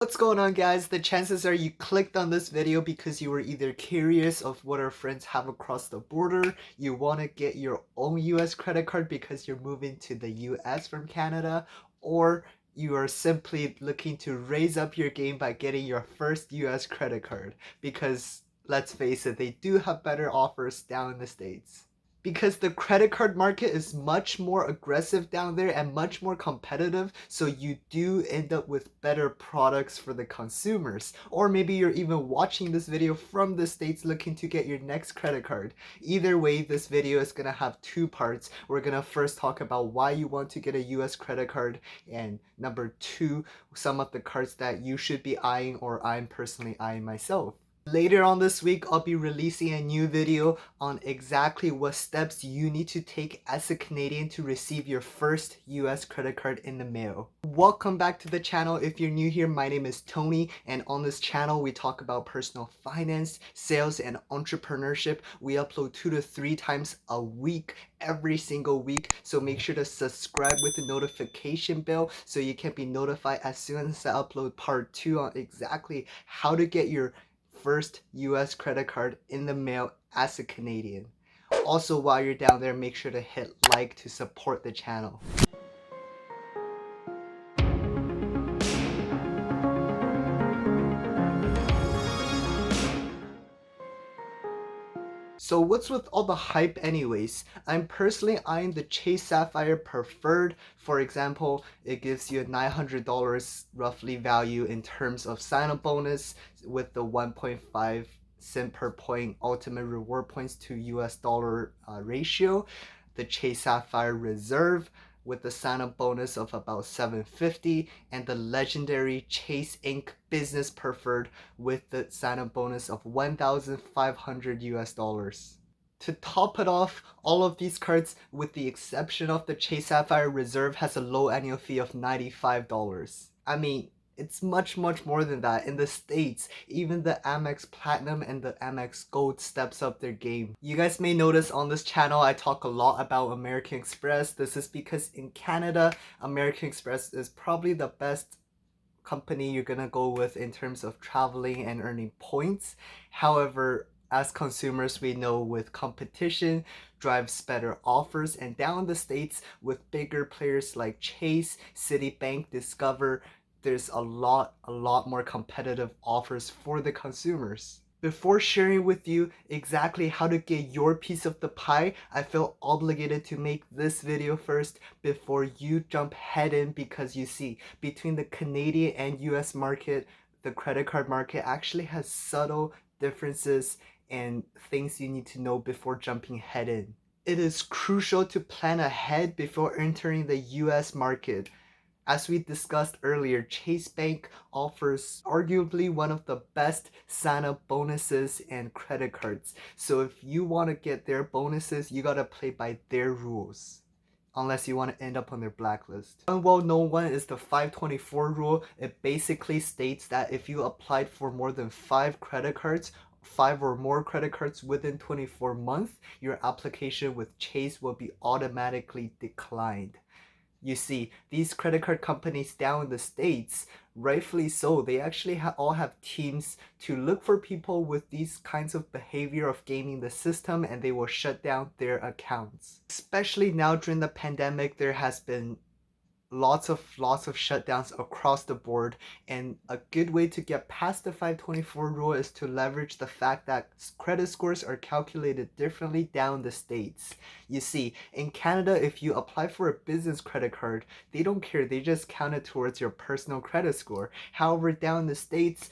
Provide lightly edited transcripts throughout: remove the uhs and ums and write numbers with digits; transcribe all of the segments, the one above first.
What's going on, guys? The chances are you clicked on this video because you were either curious of what our friends have across the border, you want to get your own US credit card because you're moving to the US from Canada, or you are simply looking to raise up your game by getting your first US credit card because, let's face it, they do have better offers down in the States. Because the credit card market is much more aggressive down there and much more competitive, so you do end up with better products for the consumers. Or maybe you're even watching this video from the States looking to get your next credit card. Either way, this video is gonna have two parts. We're gonna first talk about why you want to get a US credit card, and number two, some of the cards that you should be eyeing or I'm personally eyeing myself. Later on this week, I'll be releasing a new video on exactly what steps you need to take as a Canadian to receive your first US credit card in the mail. Welcome back to the channel. If you're new here, my name is Tony, and on this channel, we talk about personal finance, sales, and entrepreneurship. We upload 2 to 3 times a week, every single week, so make sure to subscribe with the notification bell so you can be notified as soon as I upload part 2 on exactly how to get your first US credit card in the mail as a Canadian. Also, while you're down there, make sure to hit like to support the channel. So what's with all the hype anyways? I'm personally eyeing the Chase Sapphire Preferred. For example, it gives you a $900 roughly value in terms of sign-up bonus with the 1.5 cent per point ultimate reward points to US dollar ratio. The Chase Sapphire Reserve with the sign-up bonus of about $750, and the legendary Chase Inc. Business Preferred with the sign-up bonus of $1,500 US dollars. To top it off, all of these cards, with the exception of the Chase Sapphire Reserve, has a low annual fee of $95. I mean, it's much more than that. In the States, even the AMEX Platinum and the AMEX Gold steps up their game. You guys may notice on this channel I talk a lot about American Express. This is because in Canada, American Express is probably the best company you're gonna go with in terms of traveling and earning points. However, as consumers, we know with competition drives better offers, and down in the States with bigger players like Chase, Citibank, Discover, there's a lot more competitive offers for the consumers. Before sharing with you exactly how to get your piece of the pie, I feel obligated to make this video first before you jump head in, because you see, between the Canadian and US market, the credit card market actually has subtle differences and things you need to know before jumping head in. It is crucial to plan ahead before entering the US market. As we discussed earlier, Chase Bank offers arguably one of the best sign-up bonuses and credit cards. So if you want to get their bonuses, you gotta play by their rules, unless you want to end up on their blacklist. One well-known one is the 524 rule. It basically states that if you applied for more than 5 credit cards, 5 or more credit cards within 24 months, your application with Chase will be automatically declined. You see, these credit card companies down in the States, rightfully so, they actually all have teams to look for people with these kinds of behavior of gaming the system, and they will shut down their accounts. Especially now during the pandemic, there has been lots of shutdowns across the board, and a good way to get past the 524 rule is to leverage the fact that credit scores are calculated differently down the States. You see, in Canada, if you apply for a business credit card, they don't care, they just count it towards your personal credit score. However, down in the States,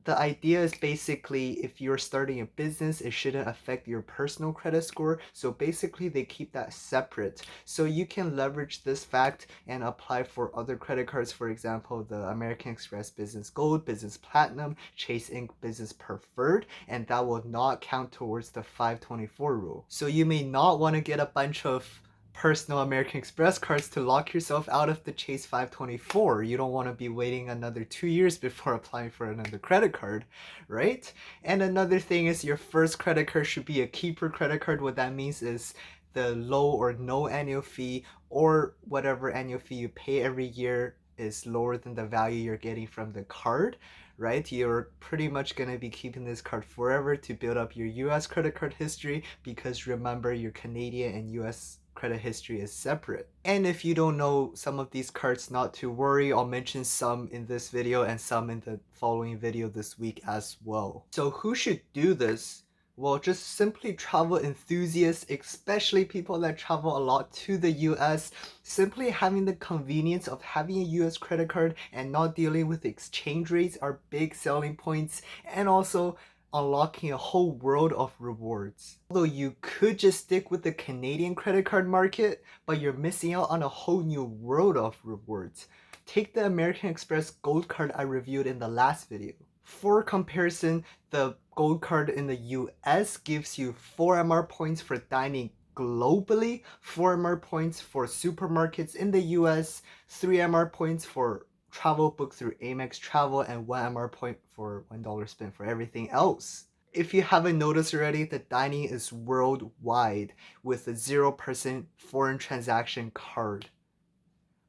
the idea is basically if you're starting a business, it shouldn't affect your personal credit score. So basically they keep that separate. So you can leverage this fact and apply for other credit cards. For example, the American Express Business Gold, Business Platinum, Chase Inc. Business Preferred, and that will not count towards the 524 rule. So you may not want to get a bunch of personal American Express cards to lock yourself out of the Chase 524. You don't want to be waiting another 2 years before applying for another credit card, right? And another thing is your first credit card should be a keeper credit card. What that means is the low or no annual fee, or whatever annual fee you pay every year is lower than the value you're getting from the card, right? You're pretty much going to be keeping this card forever to build up your US credit card history, because remember, your Canadian and US credit history is separate. And if you don't know some of these cards, not to worry, I'll mention some in this video and some in the following video this week as well. So who should do this? Well, just simply travel enthusiasts, especially people that travel a lot to the US. Simply having the convenience of having a US credit card and not dealing with exchange rates are big selling points, and also unlocking a whole world of rewards. Although you could just stick with the Canadian credit card market, but you're missing out on a whole new world of rewards. Take the American Express Gold Card I reviewed in the last video. For comparison, the Gold Card in the US gives you 4 MR points for dining globally, 4 MR points for supermarkets in the US, 3 MR points for travel booked through AMEX Travel, and 1 MR point for $1 spent for everything else. If you haven't noticed already, the dining is worldwide with a 0% foreign transaction card.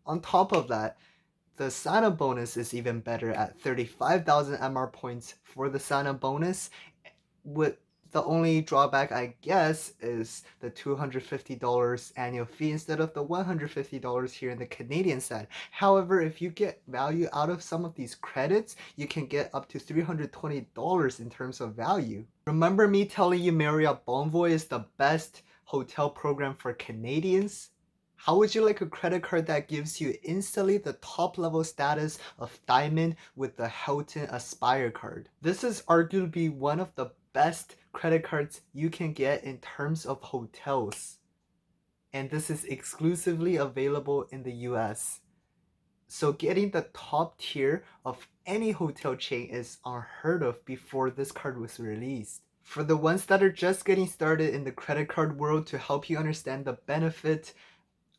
On top of that, the sign-up bonus is even better at 35,000 MR points for the sign-up bonus, with the only drawback, I guess, is the $250 annual fee instead of the $150 here in the Canadian side. However, if you get value out of some of these credits, you can get up to $320 in terms of value. Remember me telling you Marriott Bonvoy is the best hotel program for Canadians? How would you like a credit card that gives you instantly the top level status of Diamond with the Hilton Aspire card? This is arguably one of the best credit cards you can get in terms of hotels. And this is exclusively available in the US. So getting the top tier of any hotel chain is unheard of before this card was released. For the ones that are just getting started in the credit card world, to help you understand the benefit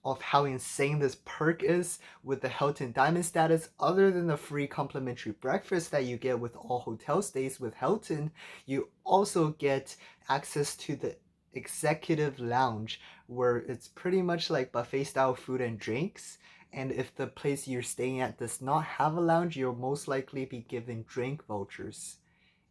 of how insane this perk is with the Hilton Diamond status, other than the free complimentary breakfast that you get with all hotel stays with Hilton, you also get access to the executive lounge, where it's pretty much like buffet style food and drinks. And if the place you're staying at does not have a lounge, you'll most likely be given drink vouchers.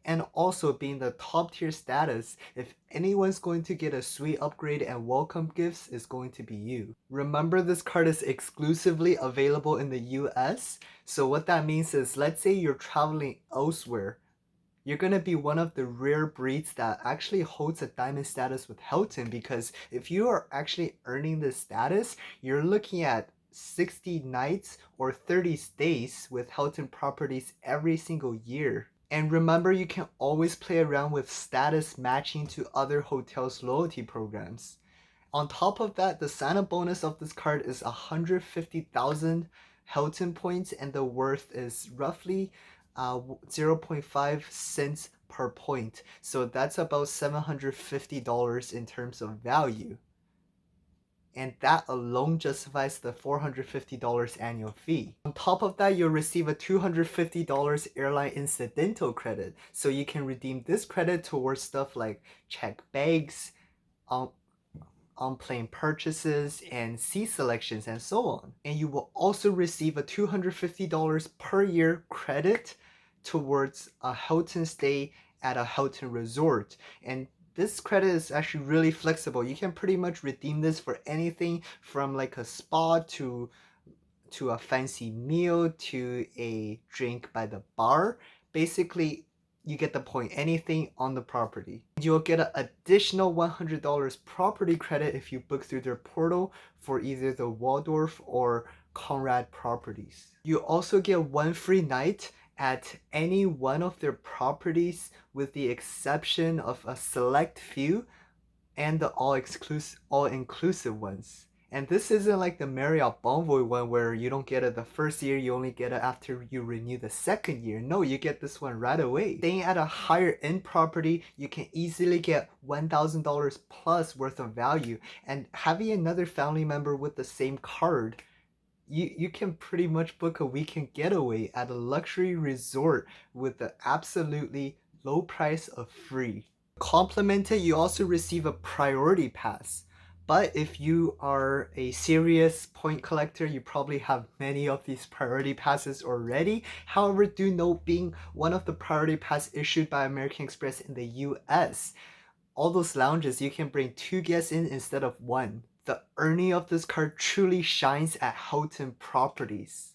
And also, being the top tier status, if anyone's going to get a sweet upgrade and welcome gifts, is going to be you. Remember, this card is exclusively available in the US. So what that means is, let's say you're traveling elsewhere, you're going to be one of the rare breeds that actually holds a diamond status with Hilton, because if you are actually earning this status, you're looking at 60 nights or 30 stays with Hilton properties every single year. And remember, you can always play around with status matching to other hotels' loyalty programs. On top of that, the sign-up bonus of this card is 150,000 Hilton points, and the worth is roughly 0.5 cents per point. So that's about $750 in terms of value. And that alone justifies the $450 annual fee. On top of that, you'll receive a $250 airline incidental credit. So you can redeem this credit towards stuff like checked bags, on-plane purchases, and seat selections, and so on. And you will also receive a $250 per year credit towards a Hilton stay at a Hilton resort. And this credit is actually really flexible. You can pretty much redeem this for anything from like a spa to a fancy meal to a drink by the bar. Basically, you get the point. Anything on the property. You'll get an additional $100 property credit if you book through their portal for either the Waldorf or Conrad properties. You also get one free night at any one of their properties, with the exception of a select few and the all-inclusive ones. And this isn't like the Marriott Bonvoy one where you don't get it the first year, you only get it after you renew the second year. No, you get this one right away. Staying at a higher end property, you can easily get $1,000 plus worth of value. And having another family member with the same card, you can pretty much book a weekend getaway at a luxury resort with the absolutely low price of free. Complemented, you also receive a priority pass. But if you are a serious point collector, you probably have many of these priority passes already. However, do note, being one of the priority pass issued by American Express in the US, all those lounges, you can bring 2 guests in instead of 1. The earning of this card truly shines at Hilton properties.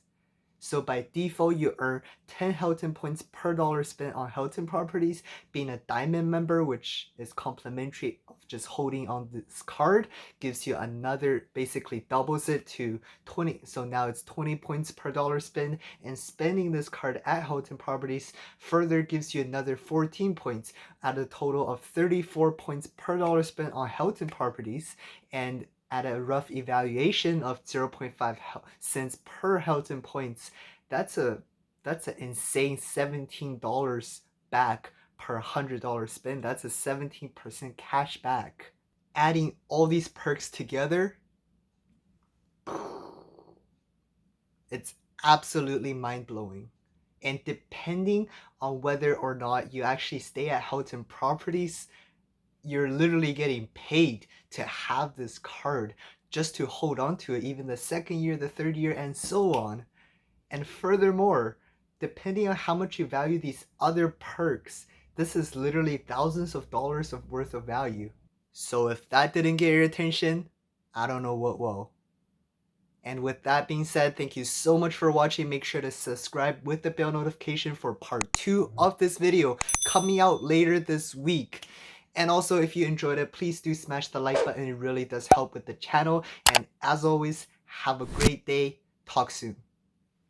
So by default, you earn 10 Hilton points per dollar spent on Hilton properties. Being a diamond member, which is complimentary of just holding on this card, gives you another, basically doubles it to 20. So now it's 20 points per dollar spent, and spending this card at Hilton properties further gives you another 14 points at a total of 34 points per dollar spent on Hilton properties. And at a rough evaluation of 0.5 cents per Hilton points, that's an insane $17 back per $100 spend. That's a 17% cash back. Adding all these perks together, it's absolutely mind-blowing. And depending on whether or not you actually stay at Hilton properties, you're literally getting paid to have this card just to hold on to it, even the second year, the third year, and so on. And furthermore, depending on how much you value these other perks, this is literally thousands of dollars of worth of value. So if that didn't get your attention, I don't know what will. And with that being said, thank you so much for watching. Make sure to subscribe with the bell notification for part 2 of this video coming out later this week. And also, if you enjoyed it, please do smash the like button. It really does help with the channel. And as always, have a great day. Talk soon.